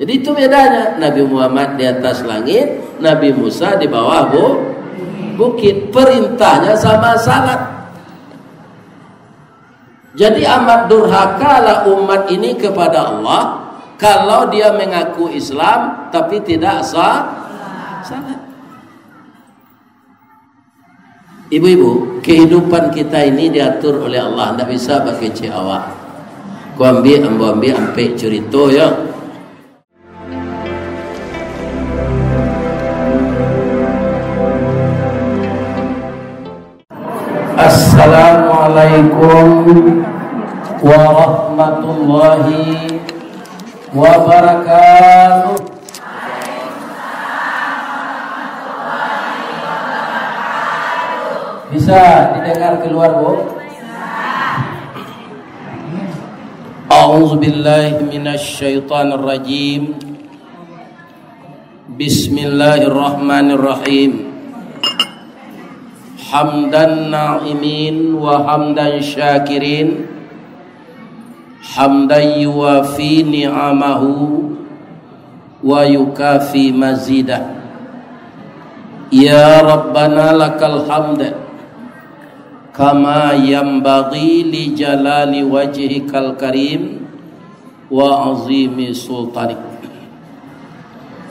Jadi itu bedanya. Nabi Muhammad di atas langit, Nabi Musa di bawah bukit. Perintahnya sama salat. Jadi amat durhakalah umat ini kepada Allah kalau dia mengaku Islam tapi tidak salat. Ibu-ibu, kehidupan kita ini diatur oleh Allah, tidak bisa pakai cik awak. Ku ambil ampe cerita ya. Assalamualaikum warahmatullahi wabarakatuh. Bisa didengar keluar, Bu? A'udzu billahi minasy syaithanir rajim. Bismillahirrahmanirrahim. Hamdan na'imin wa hamdan syakirin, hamdan yuwafi ni'amahu wa yukafi mazidah. Ya Rabbana lakal hamd kama yanbaghi li jalali wajhikal karim wa azimi sultanik.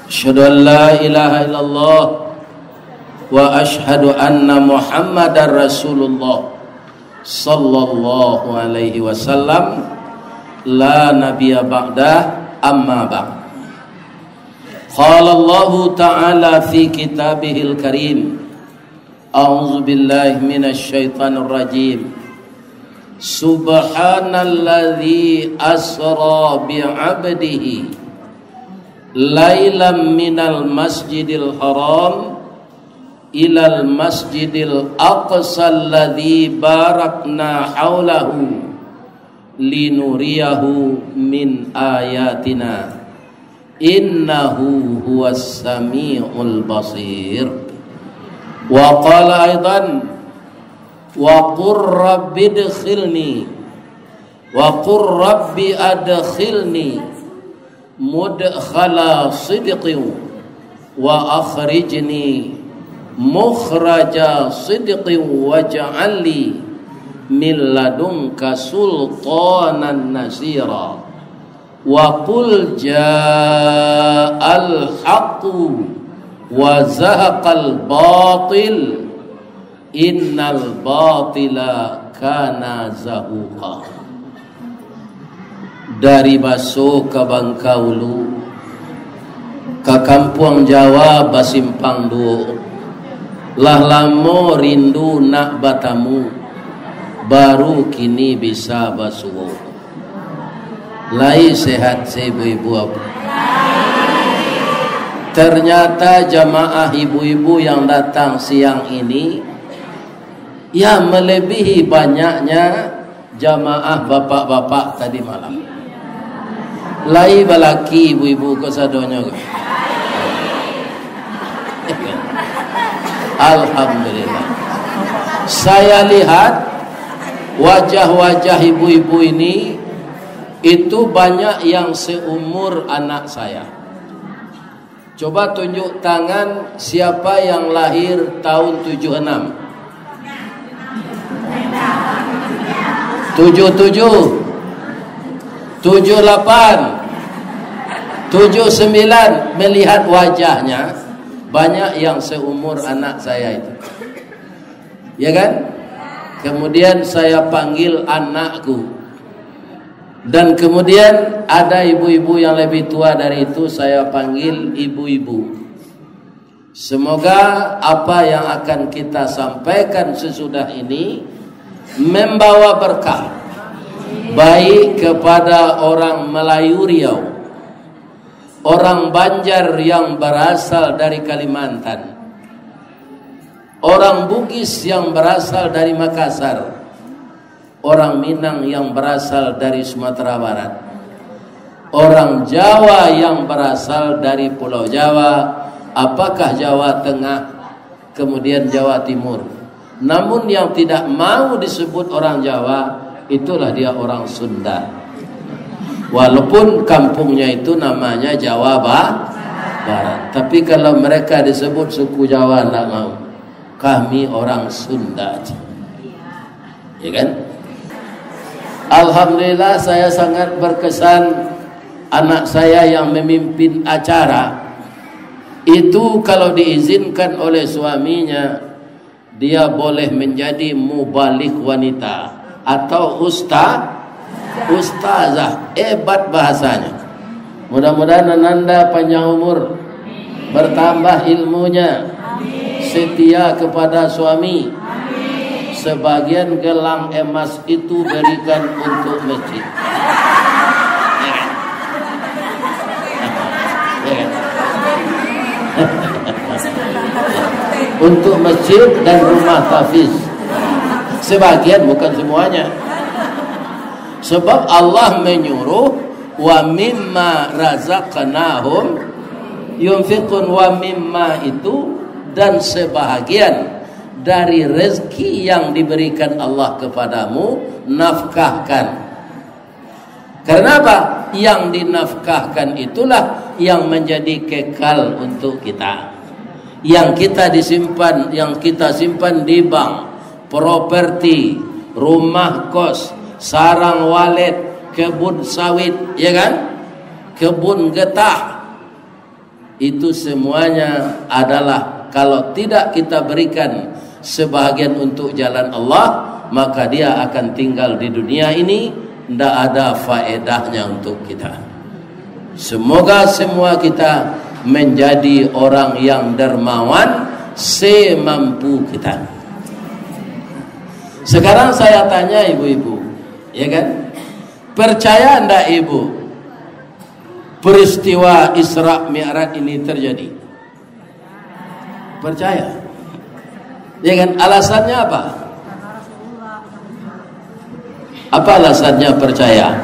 Asyhadu an la ilaha illallah wa asyhadu anna Muhammadar Rasulullah sallallahu alaihi wasallam la nabiyya ba'dah amma ba'd. Qala Allah ta'ala fi kitabihil karim. A'udzu billahi minasy syaithanir rajim. Subhanalladzi asra bi 'abdihi lailan minal masjidil haram ilal masjidil aqsa alladzi barakna haulahu linuriyahu min ayatina innahu huwas samiul basir. Wa qala aidan wa qur rabbi adkhilni wa qur rabbi adkhilni mudkhala sidqin wa akhrijni mukhraja sidqin waj'alni min ladunka sultanan nasira. Wa qul ja'al haqqu wa zahaqal batil innal batila kana zahuqa. Dari Baso ke Bangkaulu ke Kampung Jawa Basimpang Duo, lah lamo rindu nak batamu, baru kini bisa basuo. Lai sehat ibu-ibu apa? Ternyata jamaah ibu-ibu yang datang siang ini ya melebihi banyaknya jamaah bapak-bapak tadi malam. Lai balaki ibu-ibu kok sadonya. Alhamdulillah. Saya lihat wajah-wajah ibu-ibu ini itu banyak yang seumur anak saya. Coba tunjuk tangan siapa yang lahir tahun 76. 77, 78, 79. Melihat wajahnya banyak yang seumur anak saya itu, ya kan? Kemudian saya panggil anakku, dan kemudian ada ibu-ibu yang lebih tua dari itu, saya panggil ibu-ibu. Semoga apa yang akan kita sampaikan sesudah ini membawa berkah baik kepada orang Melayu Riau, orang Banjar yang berasal dari Kalimantan, orang Bugis yang berasal dari Makassar, orang Minang yang berasal dari Sumatera Barat, orang Jawa yang berasal dari Pulau Jawa, apakah Jawa Tengah, kemudian Jawa Timur. Namun yang tidak mau disebut orang Jawa, itulah dia orang Sunda. Walaupun kampungnya itu namanya Jawa Barat, tapi kalau mereka disebut suku Jawa tidak mau. Kami orang Sunda, ya kan? Alhamdulillah saya sangat berkesan anak saya yang memimpin acara itu kalau diizinkan oleh suaminya dia boleh menjadi mubalik wanita atau ustazah. Hebat bahasanya. Mudah-mudahan Ananda panjang umur, bertambah ilmunya, setia kepada suami. Sebagian gelang emas itu berikan untuk masjid. Untuk masjid dan rumah tahfiz. Sebagian, bukan semuanya. Sebab Allah menyuruh wa mimma razaqnahum yunfiqun, wa mimma itu dan sebahagian dari rezeki yang diberikan Allah kepadamu nafkahkan. Karena apa? Yang dinafkahkan itulah yang menjadi kekal untuk kita. Yang kita simpan di bank, properti, rumah kos, sarang walet, kebun sawit, ya kan? Kebun getah. Itu semuanya adalah kalau tidak kita berikan sebahagian untuk jalan Allah, maka dia akan tinggal di dunia ini, tidak ada faedahnya untuk kita. Semoga semua kita menjadi orang yang dermawan semampu kita. Sekarang saya tanya ibu-ibu, ya kan? Percaya enggak ibu peristiwa Isra Mi'raj ini terjadi? Percaya? Ya kan? Alasannya apa? Apa alasannya percaya?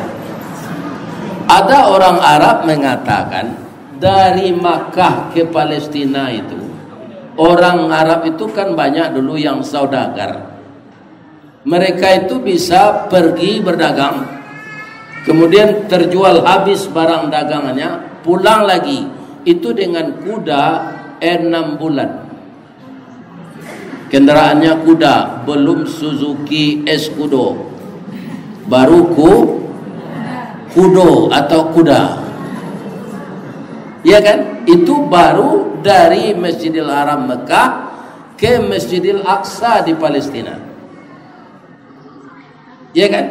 Ada orang Arab mengatakan dari Makkah ke Palestina itu, orang Arab itu kan banyak dulu yang saudagar. Mereka itu bisa pergi berdagang, kemudian terjual habis barang dagangannya, pulang lagi. Itu dengan kuda 6 bulan. Kendaraannya kuda, belum Suzuki Escudo, baru kudo atau kuda, ya kan? Itu baru dari Masjidil Haram Mekah ke Masjidil Aqsa di Palestina, ya kan?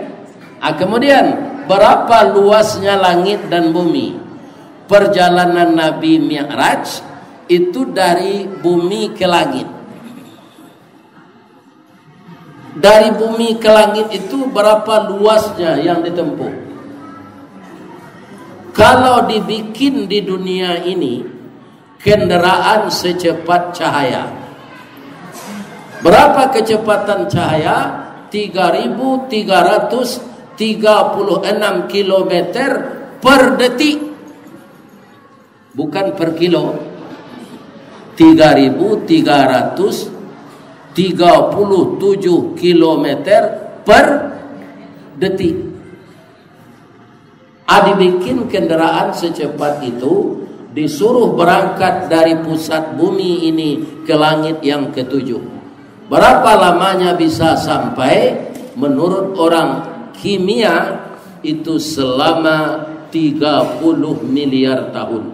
Kemudian berapa luasnya langit dan bumi? Perjalanan Nabi Mi'raj itu dari bumi ke langit. Dari bumi ke langit itu berapa luasnya yang ditempuh? Kalau dibikin di dunia ini kendaraan secepat cahaya, berapa kecepatan cahaya? 3.336 km per detik, bukan per kilo. 3.337 km per detik. Dibikin kendaraan secepat itu, disuruh berangkat dari pusat bumi ini ke langit yang ketujuh. Berapa lamanya bisa sampai? Menurut orang kimia itu selama 30 miliar tahun.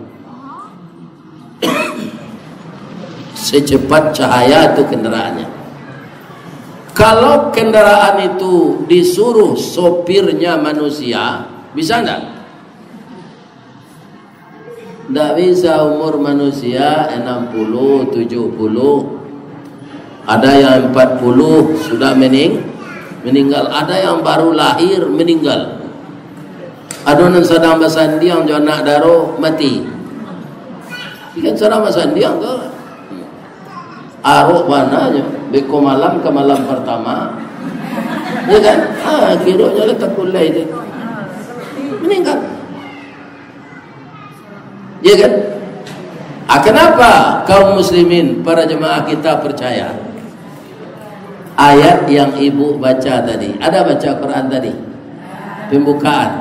Secepat cahaya itu kendaraannya. Kalau kendaraan itu disuruh sopirnya manusia, bisa enggak? Enggak bisa. Umur manusia 60, 70, ada yang 40 sudah meninggal, ada yang baru lahir meninggal. Ada yang sedang bersandiang jo anak daro mati. Ikan sedang bersandiang ke arok mananya beko malam ke malam pertama, ya kan? Kiranya letak kulai itu meninggal, ya kan? Kenapa kaum muslimin, para jemaah kita percaya ayat yang ibu baca tadi? Ada baca Quran tadi pembukaan.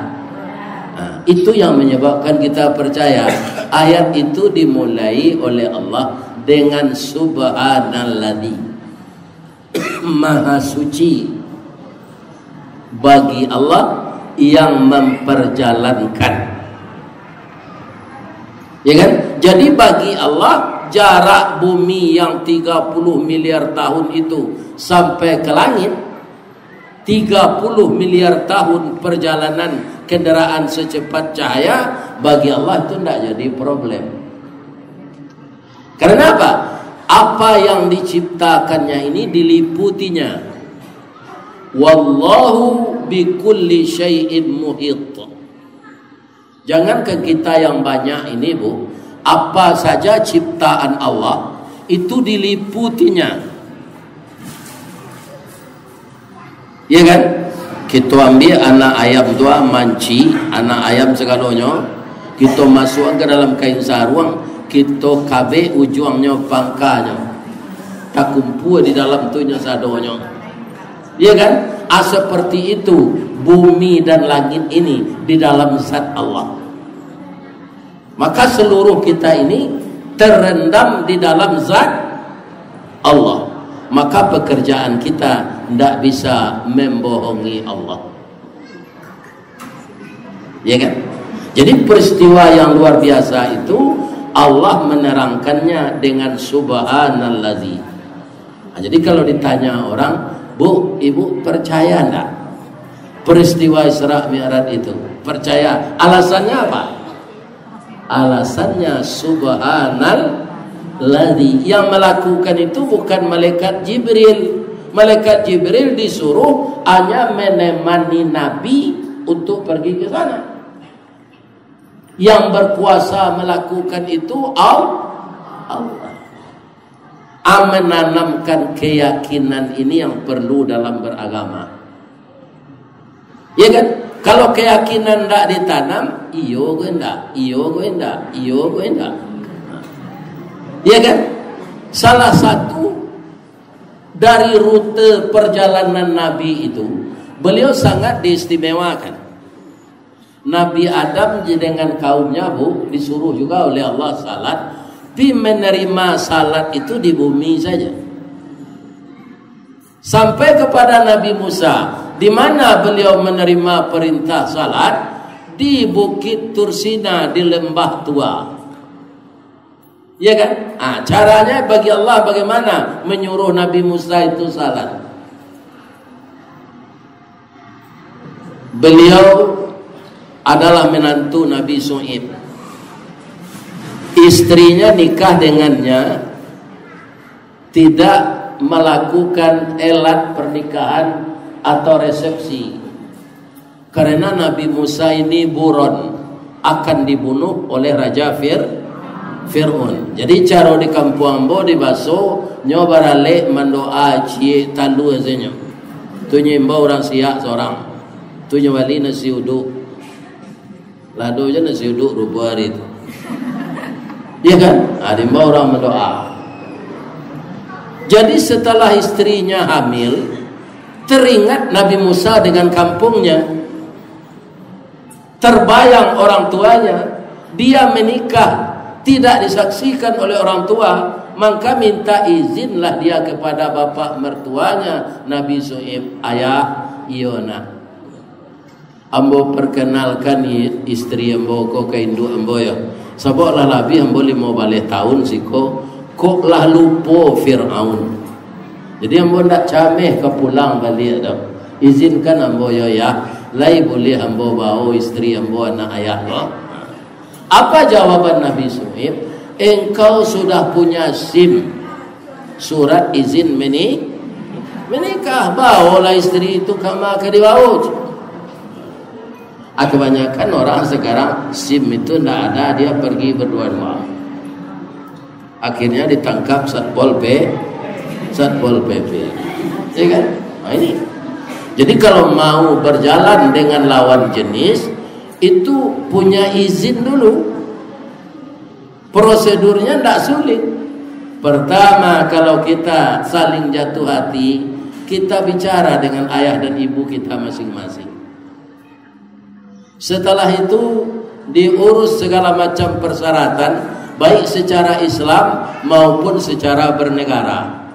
Itu yang menyebabkan kita percaya ayat itu dimulai oleh Allah dengan subhanalladzi, maha suci bagi Allah yang memperjalankan. Ya kan? Jadi bagi Allah jarak bumi yang 30 miliar tahun itu sampai ke langit, 30 miliar tahun perjalanan kendaraan secepat cahaya, bagi Allah itu tidak jadi problem. Karena apa? Apa yang diciptakannya ini diliputinya. Wallahu bikulli syai'in muhit. Jangan ke kita yang banyak ini, Bu, apa saja ciptaan Allah itu diliputinya. Ya kan? Kita ambil anak ayam tua manci, anak ayam segalanya, kita masuk ke dalam kain sarung, kita kabe ujungnya pangkanya, tak kumpul di dalam tunya sadonya. Ya kan? Seperti itu bumi dan langit ini di dalam zat Allah. Maka seluruh kita ini terendam di dalam zat Allah. Maka pekerjaan kita tidak bisa membohongi Allah. Ya kan? Jadi peristiwa yang luar biasa itu Allah menerangkannya dengan subhanalladzi. Nah, jadi kalau ditanya orang, Bu, ibu percaya enggak peristiwa Isra Mi'raj itu? Percaya. Alasannya apa? Alasannya subhanalladzi. Yang melakukan itu bukan malaikat Jibril. Malaikat Jibril disuruh hanya menemani Nabi untuk pergi ke sana. Yang berkuasa melakukan itu Allah. Menanamkan keyakinan ini yang perlu dalam beragama. Ya kan? Kalau keyakinan tidak ditanam, iyo gue enggak. Ya kan? Salah satu dari rute perjalanan Nabi itu, beliau sangat diistimewakan. Nabi Adam dengan kaumnya, Bu, disuruh juga oleh Allah salat. Tapi menerima salat itu di bumi saja. Sampai kepada Nabi Musa, di mana beliau menerima perintah salat? Di Bukit Tursina, di lembah tua. Ya kan? Caranya bagi Allah bagaimana menyuruh Nabi Musa itu salat? Beliau adalah menantu Nabi Shu'aib. Istrinya nikah dengannya, tidak melakukan elat pernikahan atau resepsi, karena Nabi Musa ini buron, akan dibunuh oleh Raja Fir'aun. Jadi cara di kampung ambo di baso nyobarale mandoa cie talu azenyo. Tu nyimba orang siak seorang. Tu nyobali nasi uduk. Lado aja nasi uduk rubuh hari itu. Ya kan? Dimba orang mendoa. Jadi setelah istrinya hamil, teringat Nabi Musa dengan kampungnya. Terbayang orang tuanya, dia menikah tidak disaksikan oleh orang tua, maka minta izinlah dia kepada bapak mertuanya Nabi Shu'aib, ayah Iona. Ambo perkenalkan istri ambo ko ke induk ambo ya. Sabok lah labi ambo 15 tahun siko kok lah lupo Fir'aun. Jadi ambo ndak cameh ke pulang balik dah. Izinkan ambo ya, lai boleh ambo bawa istri ambo anak ayah lo. Apa jawaban Nabi Shu'aib? Engkau sudah punya SIM, surat izin menikah, bawalah istri itu kama ke dibawa. Kebanyakan orang sekarang SIM itu tidak ada, dia pergi berdua-dua. Akhirnya ditangkap Satpol PP. Ya kan? Ini. Jadi kalau mau berjalan dengan lawan jenis itu punya izin dulu. Prosedurnya tidak sulit. Pertama, kalau kita saling jatuh hati, kita bicara dengan ayah dan ibu kita masing-masing. Setelah itu diurus segala macam persyaratan, baik secara Islam maupun secara bernegara.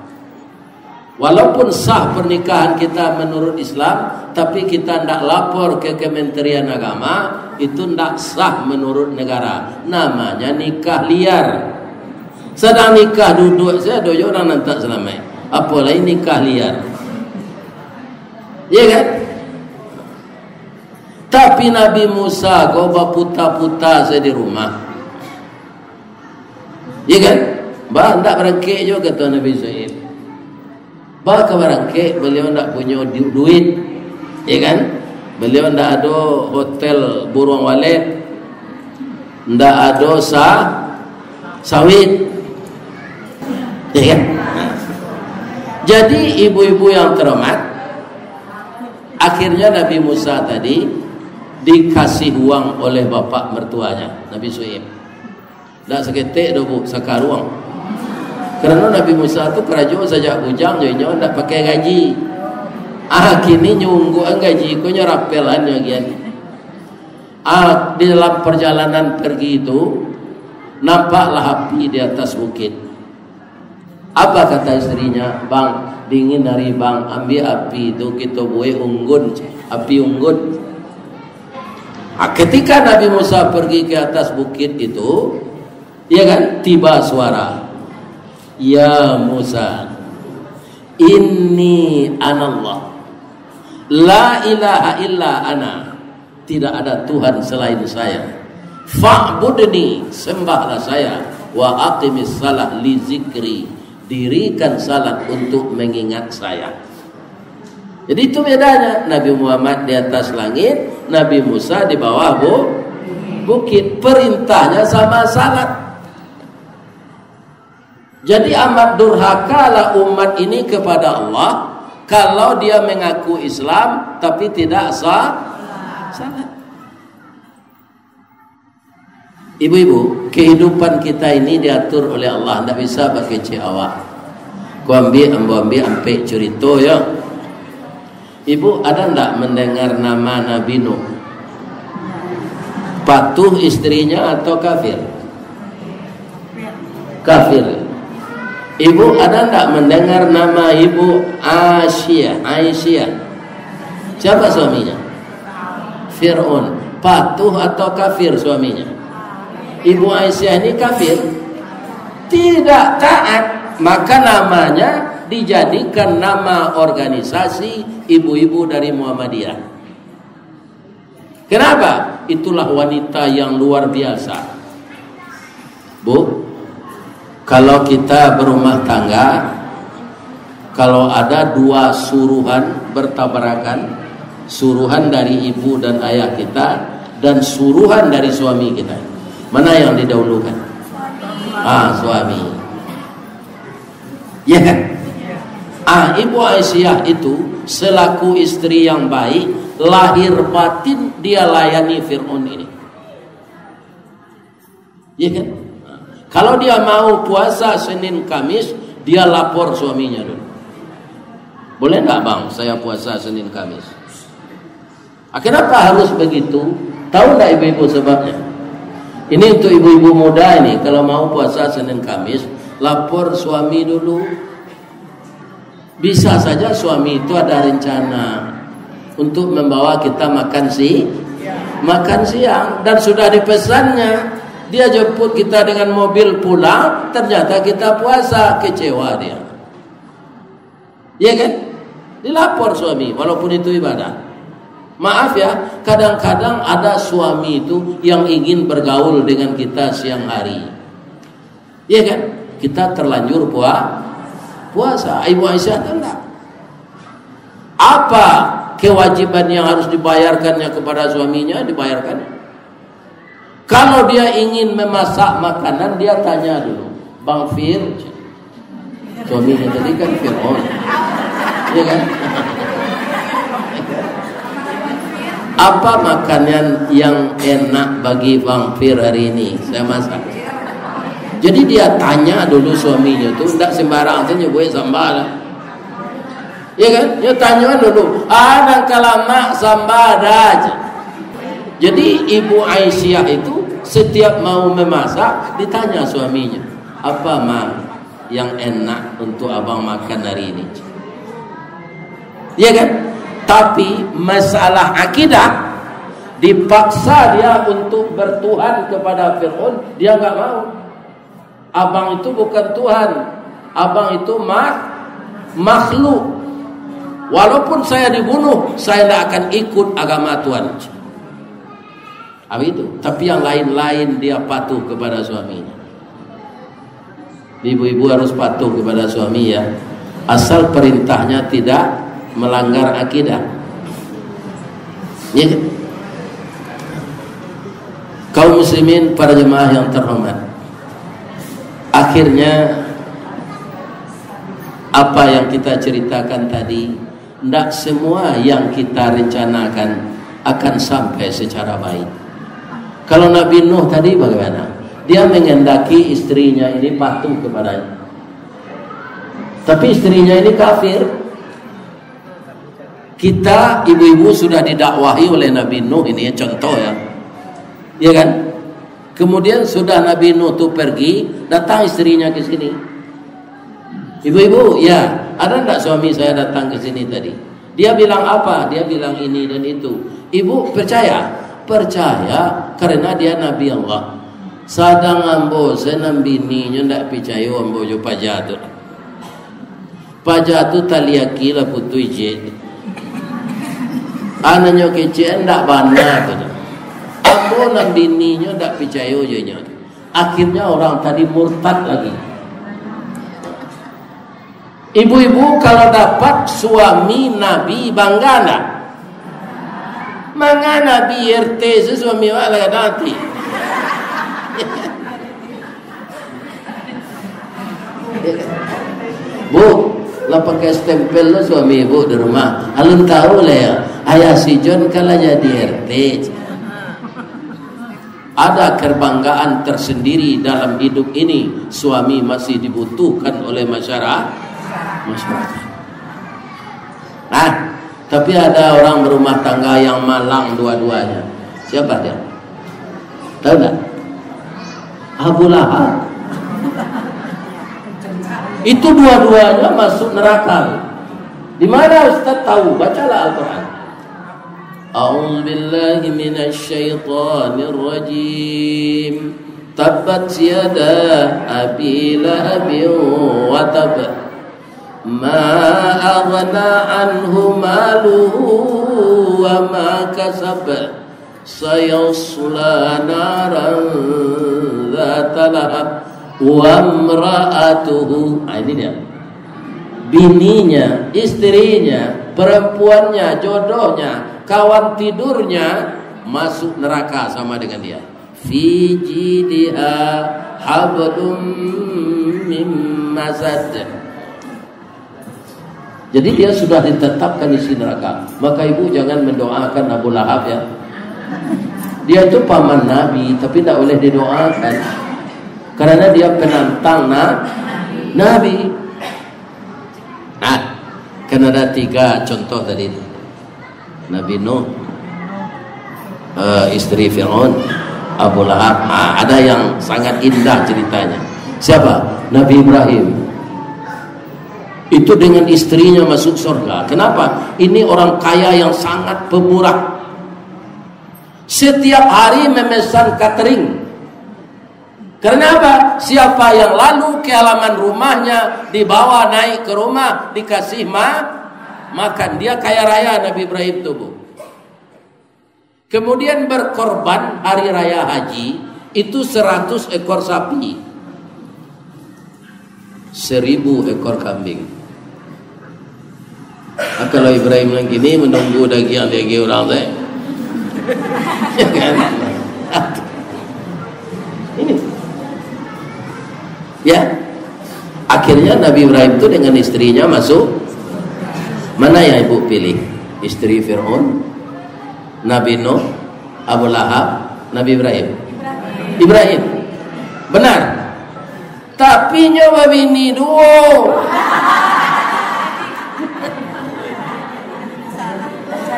Walaupun sah pernikahan kita menurut Islam, tapi kita tidak lapor ke Kementerian Agama, itu tidak sah menurut negara. Namanya nikah liar. Sedang nikah duduk saya doyo orang nantak selama. Apalagi nikah liar. Ya kan? Tapi Nabi Musa kau baputa-puta saya di rumah. Ya kan? Bah tak berangkit juga kata Nabi Shu'aib. Bah ke berangkit beliau tak punya duit. Ya kan? Beliau tak ada hotel burung walet. Tak ada sawit. Ya kan? Jadi ibu-ibu yang terhormat, akhirnya Nabi Musa tadi dikasih uang oleh bapak mertuanya, Nabi Shu'aib. Tak seketik dah bu, sakaruang. Kerana Nabi Musa tu kerajaan sejak bujang, jadinya tak pakai gaji. Kini nyungguan gaji, kau nyerapelannya gian. Di dalam perjalanan pergi itu, nampaklah api di atas bukit. Apa kata istrinya? Bang, dingin hari bang, ambil api itu kita buat unggun, api unggun. Ketika Nabi Musa pergi ke atas bukit itu, ya kan, tiba suara, ya Musa, inni anallah, la ilaha illa ana, tidak ada Tuhan selain saya. Fa'budni, sembahlah saya, wa aqimis salah li zikri, dirikan salat untuk mengingat saya. Jadi itu bedanya, Nabi Muhammad di atas langit, Nabi Musa di bawah bukit. Perintahnya sama salat. Jadi amat durhakalah umat ini kepada Allah kalau dia mengaku Islam tapi tidak salat. Ibu-ibu, kehidupan kita ini diatur oleh Allah, tidak bisa pakai cik awak. Ku ambil ambil cerita ya. Ibu ada tidak mendengar nama Nabi Nuh? Patuh istrinya atau kafir? Kafir. Ibu ada tidak mendengar nama ibu Aisyah? Siapa suaminya? Fir'aun. Patuh atau kafir suaminya? Ibu Aisyah ini kafir, tidak taat, maka namanya dijadikan nama organisasi ibu-ibu dari Muhammadiyah. Kenapa? Itulah wanita yang luar biasa. Bu, kalau kita berumah tangga, kalau ada dua suruhan bertabrakan, suruhan dari ibu dan ayah kita dan suruhan dari suami kita, mana yang didahulukan? Suami. Ya kan? Ibu Aisyah itu selaku istri yang baik, lahir batin dia layani Fir'aun ini. Ya kan? Kalau dia mau puasa Senin Kamis, dia lapor suaminya dulu. Boleh enggak bang, saya puasa Senin Kamis? Kenapa harus begitu? Tahu enggak ibu-ibu sebabnya? Ini untuk ibu-ibu muda ini, kalau mau puasa Senin Kamis, lapor suami dulu. Bisa saja suami itu ada rencana untuk membawa kita makan siang dan sudah dipesannya. Dia jemput kita dengan mobil pulang, ternyata kita puasa, kecewa dia. Ya kan? Dilapor suami, walaupun itu ibadah. Maaf ya, kadang-kadang ada suami itu yang ingin bergaul dengan kita siang hari. Iya kan? Kita terlanjur puasa. Ibu Aisyah itu enggak. Apa kewajiban yang harus dibayarkannya kepada suaminya? Dibayarkan. Kalau dia ingin memasak makanan, dia tanya dulu, Bang Fir, suaminya tadi kan Fir'aun. Iya kan? Apa makanan yang enak bagi Bang Fir hari ini? Saya masak. Jadi dia tanya dulu suaminya tuh, tidak sembarang tu nyebut sambal. Ya kan? Dia tanya dulu, nangka lama sambal aja. Jadi Ibu Aisyah itu setiap mau memasak ditanya suaminya, apa mah yang enak untuk abang makan hari ini? Iya kan? Tapi masalah akidah, dipaksa dia untuk bertuhan kepada Fir'aun, dia nggak mau. Abang itu bukan Tuhan, abang itu makhluk. Walaupun saya dibunuh, saya tidak akan ikut agama Tuhan. Apa itu? Tapi yang lain-lain dia patuh kepada suaminya. Ibu-ibu harus patuh kepada suami ya, asal perintahnya tidak melanggar akidah. Ya. Kaum muslimin, para jemaah yang terhormat, akhirnya apa yang kita ceritakan tadi, tidak semua yang kita rencanakan akan sampai secara baik. Kalau Nabi Nuh tadi bagaimana? Dia mengendaki istrinya ini patuh kepadanya, tapi istrinya ini kafir. Kita ibu-ibu sudah didakwahi oleh Nabi Nuh, ini ya contoh ya, ya kan? Kemudian sudah Nabi Nuh itu pergi, datang istrinya ke sini. Ibu-ibu, ya, ada enggak suami saya datang ke sini tadi? Dia bilang apa? Dia bilang ini dan itu. Ibu percaya? Percaya karena dia Nabi Allah. Sadang ambo senam bininya ndak percaya ambo jo pajatu. Pajatu taliaki la putu ije. Ananyo kece ndak bana tu. Ambo nam bininya ndak percaya jo nya. Akhirnya orang tadi murtad lagi. Ibu-ibu kalau dapat suami Nabi bangga enggak? Manga Nabi RT suami wala nanti. Bu, lah pakai stempel lo suami ibu di rumah. Alun tahu lah ya, ayah si John kalau jadi RT. Ada kebanggaan tersendiri dalam hidup ini. Suami masih dibutuhkan oleh masyarakat. Nah, tapi ada orang berumah tangga yang malang dua-duanya. Siapa dia? Tahu tak? Abu Lahab. Itu dua-duanya masuk neraka. Di mana Ustaz tahu? Bacalah Al-Quran. A'udzu billahi minasy syaithanir rajim. Tabbat yada abi lahabin wa tab. Ma aghna anhu maluhu wa ma kasab. Sayasla naran dzata lahab wa imra'atuhu. Ini dia. Bininya, istrinya, perempuannya, jodohnya, kawan tidurnya masuk neraka sama dengan dia. Fi jidha hablum mim masad. Jadi dia sudah ditetapkan isi neraka. Maka ibu jangan mendoakan Abu Lahab ya. Dia itu paman Nabi, tapi tidak boleh didoakan karena dia penantang Nabi. Nah, kan ada 3 contoh tadi. Nabi Nuh, istri Fir'aun, Abu Lahab. Ada yang sangat indah ceritanya. Siapa? Nabi Ibrahim. Itu dengan istrinya masuk surga. Kenapa? Ini orang kaya yang sangat pemurah. Setiap hari memesan catering. Karena apa? Siapa yang lalu ke halaman rumahnya, dibawa naik ke rumah, dikasih makan. Dia kaya raya Nabi Ibrahim itu, Bu. Kemudian berkorban hari raya haji itu 100 ekor sapi, 1000 ekor kambing. Kalau Ibrahim yang gini menunggu daging orang saya. Ya kan? Ini. Ya. Akhirnya Nabi Ibrahim itu dengan istrinya masuk. Mana yang ibu pilih? Istri Fir'aun, Nabi Nuh, Abu Lahab, Nabi Ibrahim. Ibrahim. Benar. Tapi nyoba bini duo.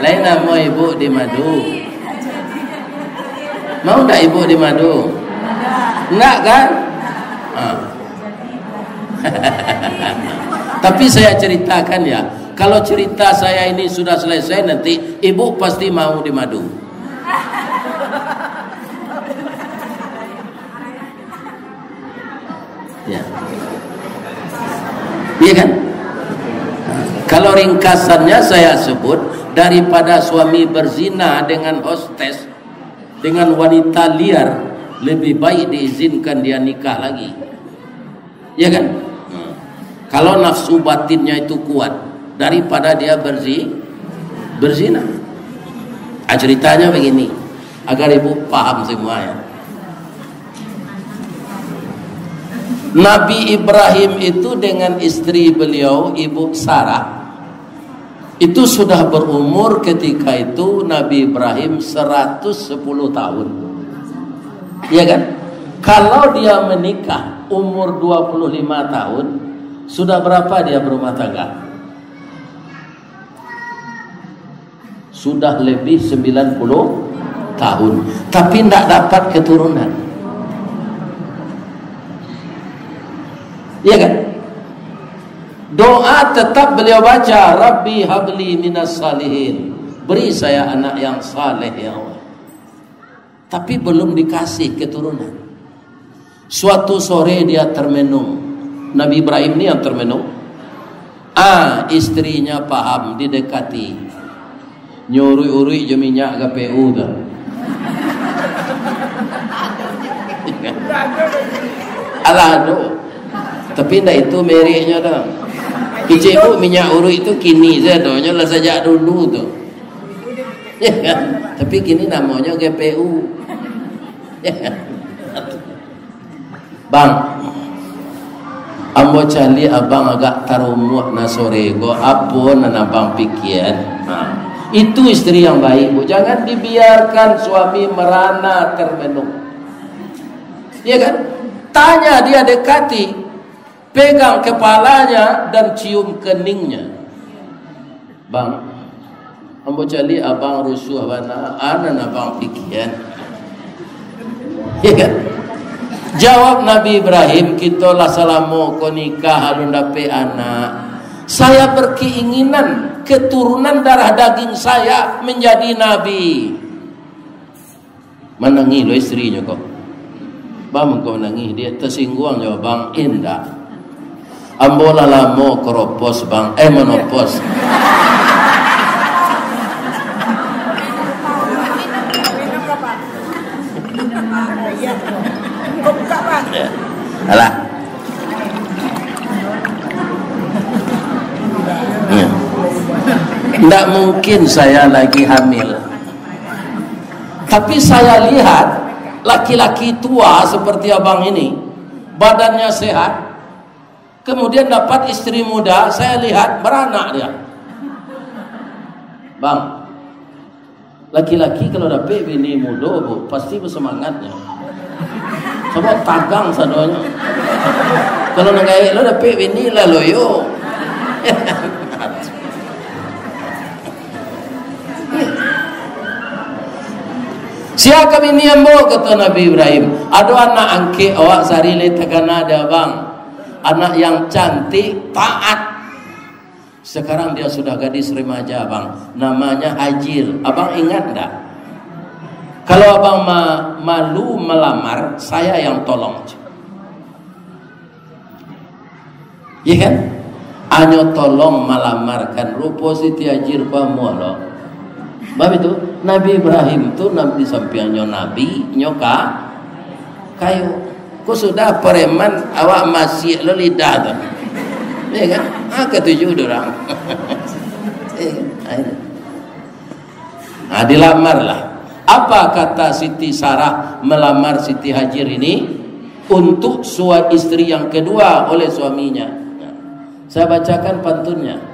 Lain nama ibu di madu. Mau enggak ibu di madu? Enggak kan? Tapi saya ceritakan ya, kalau cerita saya ini sudah selesai nanti ibu pasti mau di madu. Ya. Iya kan? Kalau ringkasannya saya sebut, daripada suami berzina dengan hostes, dengan wanita liar, lebih baik diizinkan dia nikah lagi. Ya kan? Kalau nafsu batinnya itu kuat, daripada dia berzina. Ceritanya begini, agar ibu paham semuanya. Nabi Ibrahim itu dengan istri beliau, Ibu Sarah, itu sudah berumur ketika itu Nabi Ibrahim 110 tahun. Ya kan? Kalau dia menikah umur 25 tahun, sudah berapa dia berumah tangga? Sudah lebih 90 tahun, tapi tidak dapat keturunan. Iya kan? Doa tetap beliau baca, Rabbi habli minas salihin, beri saya anak yang saleh ya Allah. Tapi belum dikasih keturunan. Suatu sore dia termenung. Nabi Ibrahim ini yang termenung. Istrinya paham, didekati, nyuri-uri je minyak GPU dah. Alado. Tapi ndak itu mereknya dah. Ibu minyak urut itu kini sadonya lah sejak dulu tuh. Ya kan? Tapi kini namanya GPU. Ya kan? Bang, ambo cali abang agak tarumuh na sore go apa na abang pikiran. Itu istri yang baik, Bu. Jangan dibiarkan suami merana termenung. Ya kan? Tanya dia, dekati, pegang kepalanya dan cium keningnya. Bang, ambo cali abang rusuh bana, ana abang pikiran. Ya kan? Jawab Nabi Ibrahim, kita lah salamu ko nikah alun dape anak. Saya berkeinginan keturunan darah daging saya menjadi nabi. Menangi lo istrinya kok. Bang kau menangi, dia tersinggung jawab bang, indah. Ambo lalamo keropos bang, menopos. Alah. Tidak mungkin saya lagi hamil. Tapi saya lihat laki-laki tua seperti abang ini, badannya sehat, kemudian dapat istri muda, saya lihat beranak dia. Bang, laki-laki kalau dapat bini muda, Bu, pasti bersemangatnya. Sebab tagang sadonya. Kalau nangai lo dapat bini lah lo yo. Siapa bini ambo, kata Nabi Ibrahim. Ada anak angke awak sari le tegana ada bang. Anak yang cantik, taat. Sekarang dia sudah gadis remaja bang. Namanya Hajir. Abang ingat tak? Kalau abang malu melamar, saya yang tolong. Iya kan? Anyo tolong melamarkan rupo Siti Hajir pamualo. Bab itu Nabi Ibrahim itu di sampingnya Nabi nyoka kayu. Kau sudah preman awak masih lo lidah tu. Iya kan? Ketujuh orang. Dilamar lah. Apa kata Siti Sarah melamar Siti Hajir ini untuk suami istri yang kedua oleh suaminya? Saya bacakan pantunnya.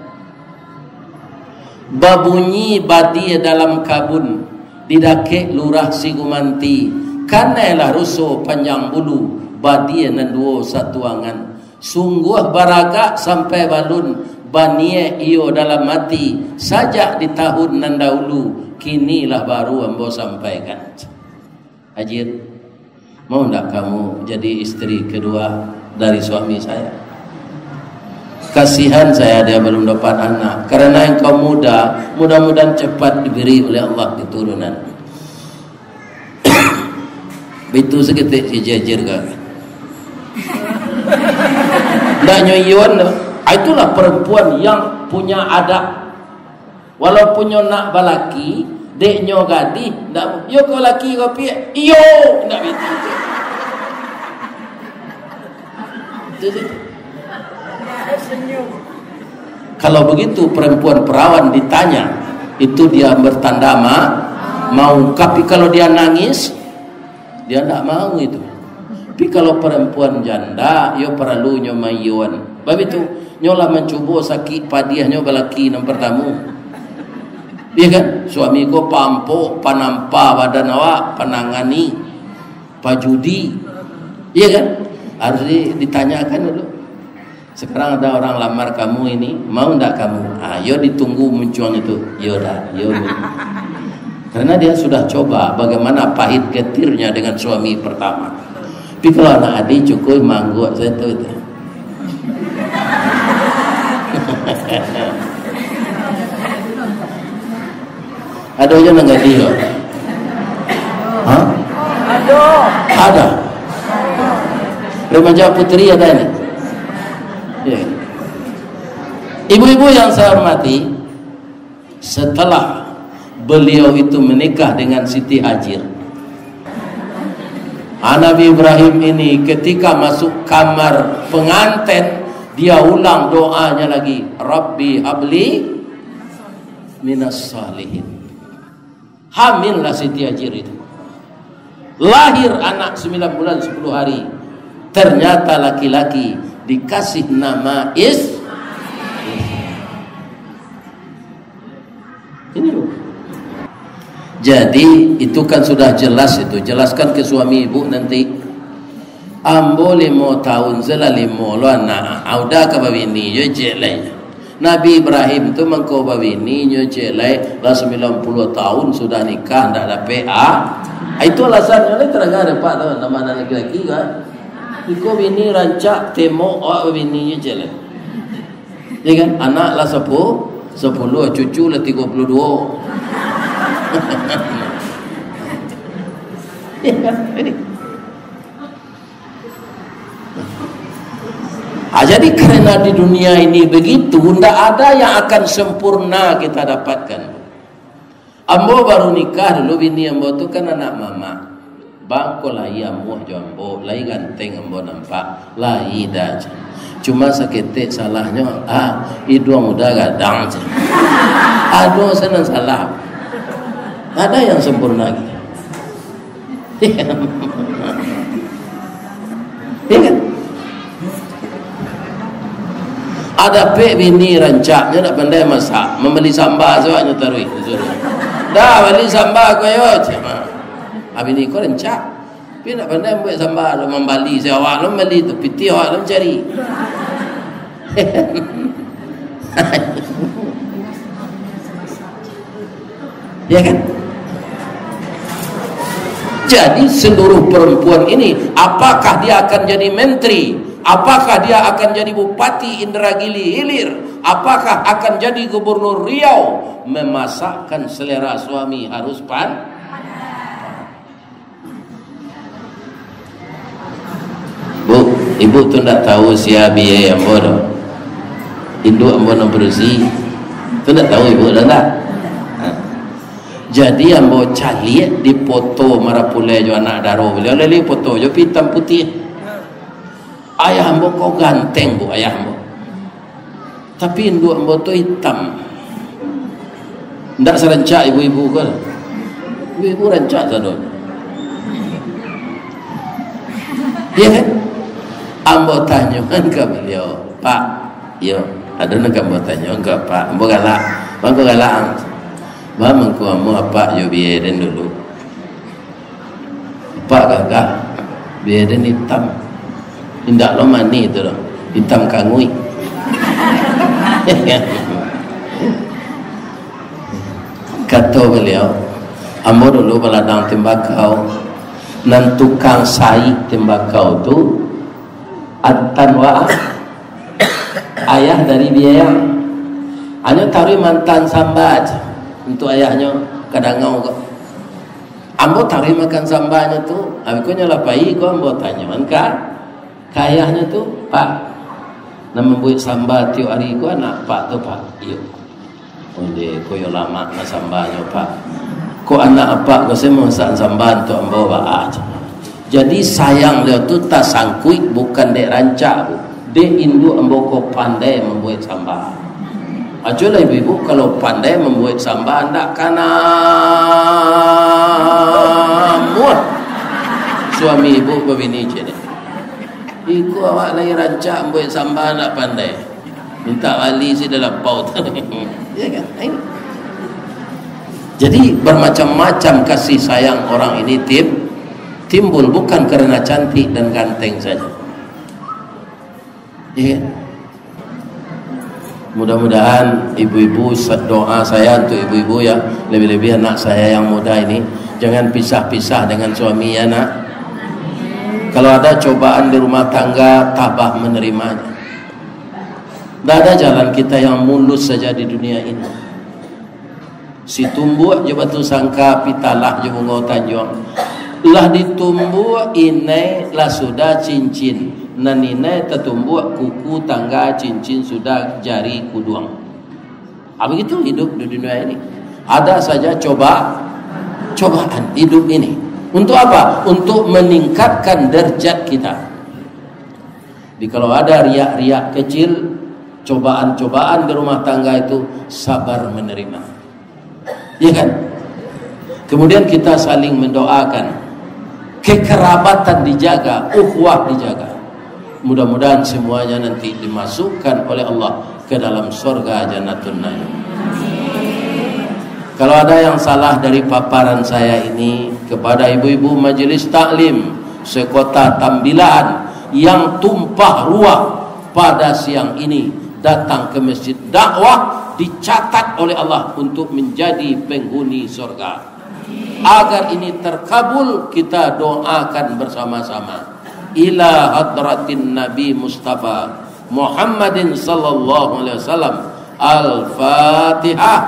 Babunyi badi dalam kabun, didake lurah sigumanti, kanelah rusuh panjang bulu, badi nanduo satuangan. Sungguh baraga sampai balun, banie iyo dalam mati, sajak di tahun nan dahulu, kinilah baru ambo sampaikan. Hajir, mau enggak kamu jadi istri kedua dari suami saya? Kasihan saya dia belum dapat anak. Karena engkau muda, mudah-mudahan cepat diberi oleh Allah keturunan. Itu seketik si Jajir kan. Ndak nyoyon. Itulah perempuan yang punya adab. Walaupun nyo nak balaki, dek nyo gadih, ndak yo kau laki kau pi, iyo ndak begitu. Kalau begitu perempuan perawan ditanya, itu dia bertanda mau. Tapi kalau dia nangis, dia ndak mau itu. Tapi kalau perempuan janda, yo perlu nyo mayuan. Bab itu nyolah mencuba sakit padiah nyo balaki yang pertama. Iya kan? Suami ko pampo, panampa badan awak, penangani, pajudi. Iya kan? Harus ditanyakan dulu. Sekarang ada orang lamar kamu ini, mau ndak kamu? Ayo ditunggu muncuang itu. Yodah, yo. Karena dia sudah coba bagaimana pahit getirnya dengan suami pertama. Tapi kalau anak adik cukup manggut saya tahu itu. Ada aja nggak dia? Hah? Ada. Remaja putri ada ini. Ya. Ibu-ibu yang saya hormati, setelah beliau itu menikah dengan Siti Hajir, Nabi Ibrahim ini ketika masuk kamar pengantin, dia ulang doanya lagi, Rabbi habli minas salihin. Hamillah Siti Hajir itu. Lahir anak 9 bulan 10 hari. Ternyata laki-laki, dikasih nama ini. Jadi itu kan sudah jelas itu. Jelaskan ke suami ibu nanti. Ambo 5 tahun zela 5 lo anak. Auda ka babini yo jelai. Nabi Ibrahim tu mengkau bini nyo celai lah 90 tahun sudah nikah ndak ada PA. Itu alasannya le terangga ada pak tahu nama laki-laki kan. Iko bini rancak temo awak bini nyo celai. Ya kan anak lah 10 cucu lah 32. Ya kan ini. Jadi karena di dunia ini begitu, tidak ada yang akan sempurna kita dapatkan. Ambo baru nikah dulu, bini ambo itu kan anak mama. Bangko lahi ambo jambo, lahi ganteng ambo nampak, lahi dah. Cuma seketik salahnya, itu muda gadang. Aduh senang salah. Ada yang sempurna gitu. Iya kan? Ada pek bini rancaknya nak pandai masak, membeli sambal sebabnya taruh itu. Dah beli sambal kau yo cuma. Bini kau rancak, tapi nak pandai buat sambal, membeli saya awak membeli tu piti awak cari. Ya kan? Jadi seluruh perempuan ini, apakah dia akan jadi menteri? Apakah dia akan jadi Bupati Indragiri Hilir? Apakah akan jadi Gubernur Riau? Memasakkan selera suami harus Bu, ibu tu tak tahu siapa biaya yang bodoh. Induk ambo nak bersih. Tu tak tahu ibu dah tak? Jadi ambo cari di foto marapulai jo anak daro beliau leli foto jo hitam putih. Ayah ambo kau ganteng bu ayah ambo. Tapi induk ambo tu hitam. Ndak serencak ibu-ibu kan. Ibu-ibu rancak sadon. Iya kan? Ambo tanya kan ke beliau, Pak, yo, ada nak ambo tanya enggak Pak, ambo galak, ambo galak. Bah mengku ambo apa yo biarin dulu. Pak gagah, biarin hitam. Indak lo mani itu loh, hitam kangui. Kata beliau, ambo dulu baladang tembakau, nan tukang sai tembakau tu At-Tanwa, ayah dari biaya. Hanya taruh mantan sambat untuk ayahnya kadangau kok. Ambo taruh makan sambanya tu, aku nyala pai ko ambo tanya man ka ayahnya tu, Pak, nak membuat sambat tiap hari ko anak Pak tu Pak. Iyo. Onde koyo lama na sambanya Pak. Ko anak apa ko semua sambat tu ambo ba aja. Jadi sayang dia tu tak sangkui bukan dek rancak, dek induk ambo ko pandai membuat sambal. Ajolah ibu-ibu kalau pandai membuat sambal ndak kana muat suami ibu berbini je ni. Iku awak lagi rancak membuat sambal ndak pandai. Minta wali si dalam paut. Ya kan? Jadi bermacam-macam kasih sayang orang ini timbul bukan kerana cantik dan ganteng saja. Ya. Mudah-mudahan ibu-ibu, doa saya untuk ibu-ibu ya, lebih-lebih anak saya yang muda ini jangan pisah-pisah dengan suami ya nak. Kalau ada cobaan di rumah tangga, tabah menerimanya. Tidak ada jalan kita yang mulus saja di dunia ini. Si tumbuk je batu sangka pitalah je bunga tanjung. Lah ditumbuk inai lah sudah cincin, nan inai tertumbuk kuku tangga cincin sudah jari kuduang. Begitu hidup di dunia ini. Ada saja cobaan hidup ini. Untuk apa? Untuk meningkatkan derajat kita. Jadi kalau ada riak-riak kecil, cobaan-cobaan di rumah tangga itu sabar menerima. Ya kan? Kemudian kita saling mendoakan. Kekerabatan dijaga, ukhuwah dijaga. Mudah-mudahan semuanya nanti dimasukkan oleh Allah ke dalam surga Jannatun Na'im. Kalau ada yang salah dari paparan saya ini kepada ibu-ibu majelis taklim sekota Tambilan yang tumpah ruah pada siang ini datang ke masjid dakwah, dicatat oleh Allah untuk menjadi penghuni surga. Agar ini terkabul, kita doakan bersama-sama ila hadratin Nabi Mustafa Muhammadin sallallahu alaihi wasallam. Al-Fatihah.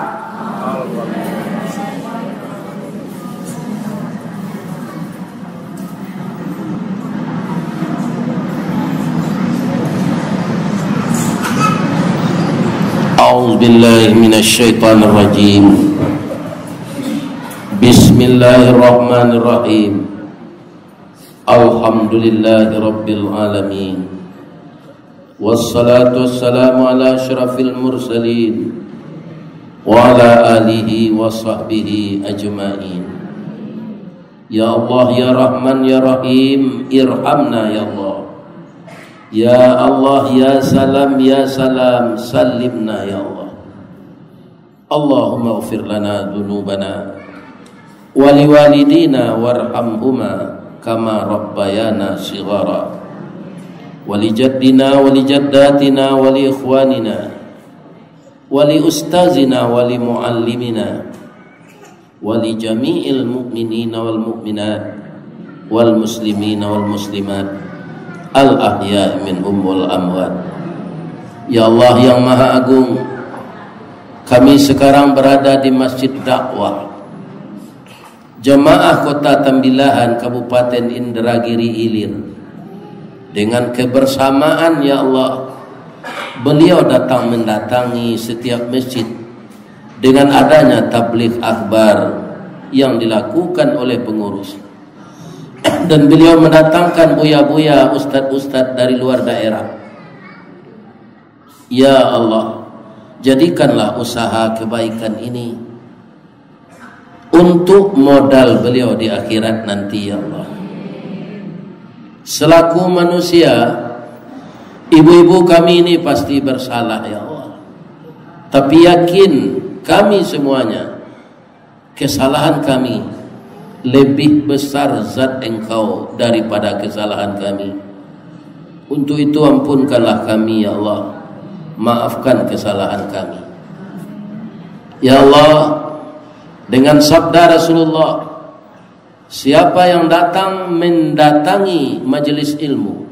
A'udzu billahi minasy syaithanir rajim. Bismillahirrahmanirrahim. Alhamdulillahi rabbil alamin. Wassalatu wassalamu ala asyrafil mursalin wa ala alihi wa sahbihi ajma'in. Ya Allah ya Rahman ya Rahim, irhamna ya Allah. Ya Allah ya Salam ya Salam, salimna ya Allah. Allahumma ighfir lana dhunubana wali walidina warhamhuma kama rabbayana shighara, wali jaddina wali jaddatina wali ikhwanina wali ustazina wali muallimina wali jami'il mu'minina wal mu'minat wal muslimina wal muslimat al ahya' minhum wal amwat. Ya Allah yang Maha Agung, kami sekarang berada di Masjid Dakwah Jemaah Kota Tambilahan Kabupaten Indragiri Ilir. Dengan kebersamaan ya Allah, beliau datang mendatangi setiap masjid dengan adanya tabligh akhbar yang dilakukan oleh pengurus. Dan beliau mendatangkan buya-buya, ustaz-ustaz dari luar daerah. Ya Allah, jadikanlah usaha kebaikan ini untuk modal beliau di akhirat nanti ya Allah. Selaku manusia, ibu-ibu kami ini pasti bersalah ya Allah. Tapi yakin kami semuanya, kesalahan kami lebih besar zat Engkau daripada kesalahan kami. Untuk itu ampunkanlah kami ya Allah, maafkan kesalahan kami ya Allah. Dengan sabda Rasulullah, Siapa yang datang mendatangi majelis ilmu,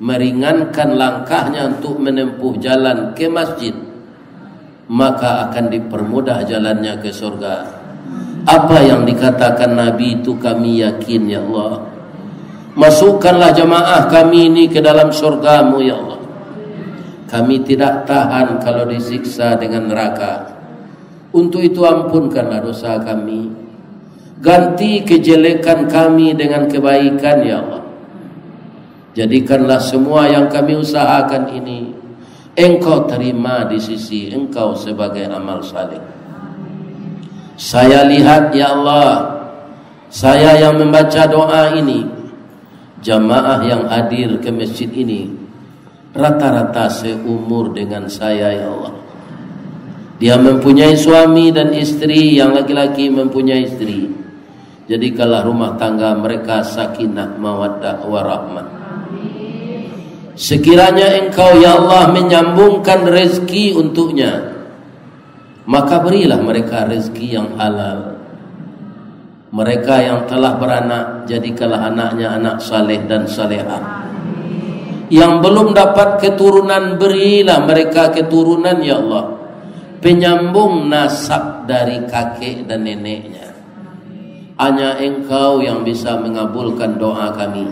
meringankan langkahnya untuk menempuh jalan ke masjid, maka akan dipermudah jalannya ke surga. Apa yang dikatakan Nabi itu kami yakin, ya Allah. Masukkanlah jamaah kami ini ke dalam surga-Mu, ya Allah. Kami tidak tahan kalau disiksa dengan neraka. Untuk itu ampunkanlah dosa kami. Ganti kejelekan kami dengan kebaikan, ya Allah. Jadikanlah semua yang kami usahakan ini Engkau terima di sisi Engkau sebagai amal saleh. Saya lihat, ya Allah, saya yang membaca doa ini, jamaah yang hadir ke masjid ini rata-rata seumur dengan saya, ya Allah. Dia mempunyai suami dan istri, yang laki-laki mempunyai istri. Jadikanlah rumah tangga mereka sakinah, mawaddah, warahmah. Sekiranya Engkau, ya Allah, menyambungkan rezeki untuknya, maka berilah mereka rezeki yang halal. Mereka yang telah beranak, jadikanlah anaknya anak saleh dan salehah. Yang belum dapat keturunan, berilah mereka keturunan, ya Allah, penyambung nasab dari kakek dan neneknya. Hanya Engkau yang bisa mengabulkan doa kami.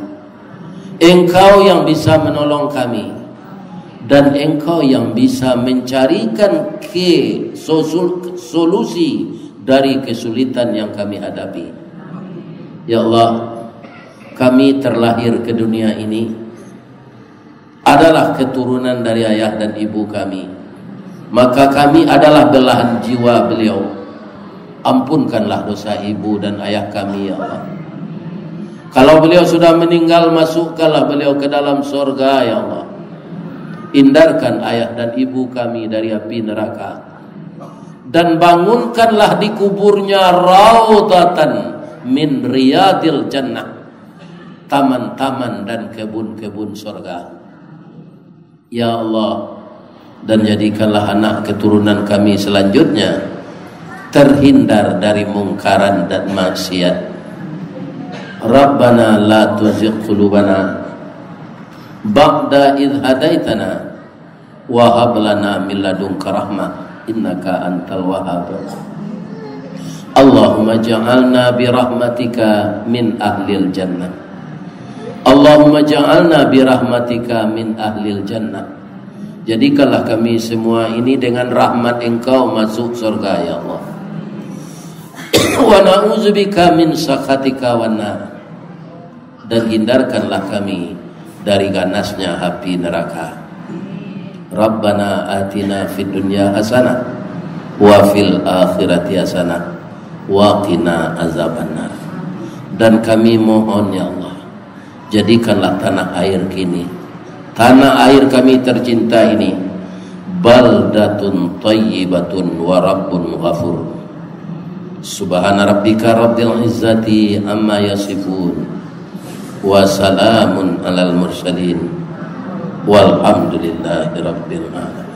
Engkau yang bisa menolong kami. Dan Engkau yang bisa mencarikan solusi dari kesulitan yang kami hadapi. Ya Allah, kami terlahir ke dunia ini adalah keturunan dari ayah dan ibu kami. Maka kami adalah belahan jiwa beliau. Ampunkanlah dosa ibu dan ayah kami, ya Allah. Kalau beliau sudah meninggal, masukkanlah beliau ke dalam surga, ya Allah. Hindarkan ayah dan ibu kami dari api neraka. Dan bangunkanlah di kuburnya raudatan min riyadil jannah, taman-taman dan kebun-kebun surga, ya Allah. Dan jadikanlah anak keturunan kami selanjutnya terhindar dari mungkaran dan maksiat. Rabbana la tuzigh qulubana ba'da idh hadaitana wa hab lana min ladunka rahmah innaka antal wahhab. Allahumma ja'alna bi rahmatika min ahlil jannah. Allahumma ja'alna bi rahmatika min ahlil jannah. Jadikanlah kami semua ini dengan rahmat Engkau masuk surga, ya Allah. Wa na'udzubika min sakhatika wan nar. Dan hindarkanlah kami dari ganasnya api neraka. Rabbana atina fid dunya hasanah wa fil akhirati hasanah wa qina azabannar. Dan kami mohon, ya Allah, jadikanlah tanah air kini, tanah air kami tercinta ini, baldatun thayyibatun wa rabbun ghafur. Subhana rabbika rabbil izzati amma yasifun wa salamun alal mursalin walhamdulillahi rabbil alamin.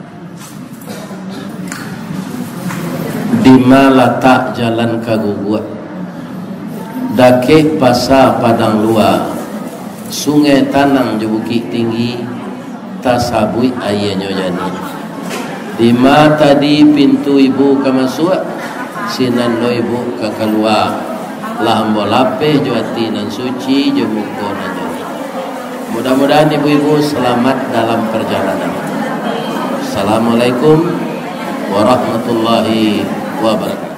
Di malata jalan kaguguat, dake pasa padang luar, sungai tanang je bukit tinggi, tasabui ayahnya jani. Di mata di pintu ibu kamasua, sinan lo ibu ke keluar, lambo lapeh juati nan suci jemuko nan jani. Mudah-mudahan ibu-ibu selamat dalam perjalanan. Assalamualaikum warahmatullahi wabarakatuh.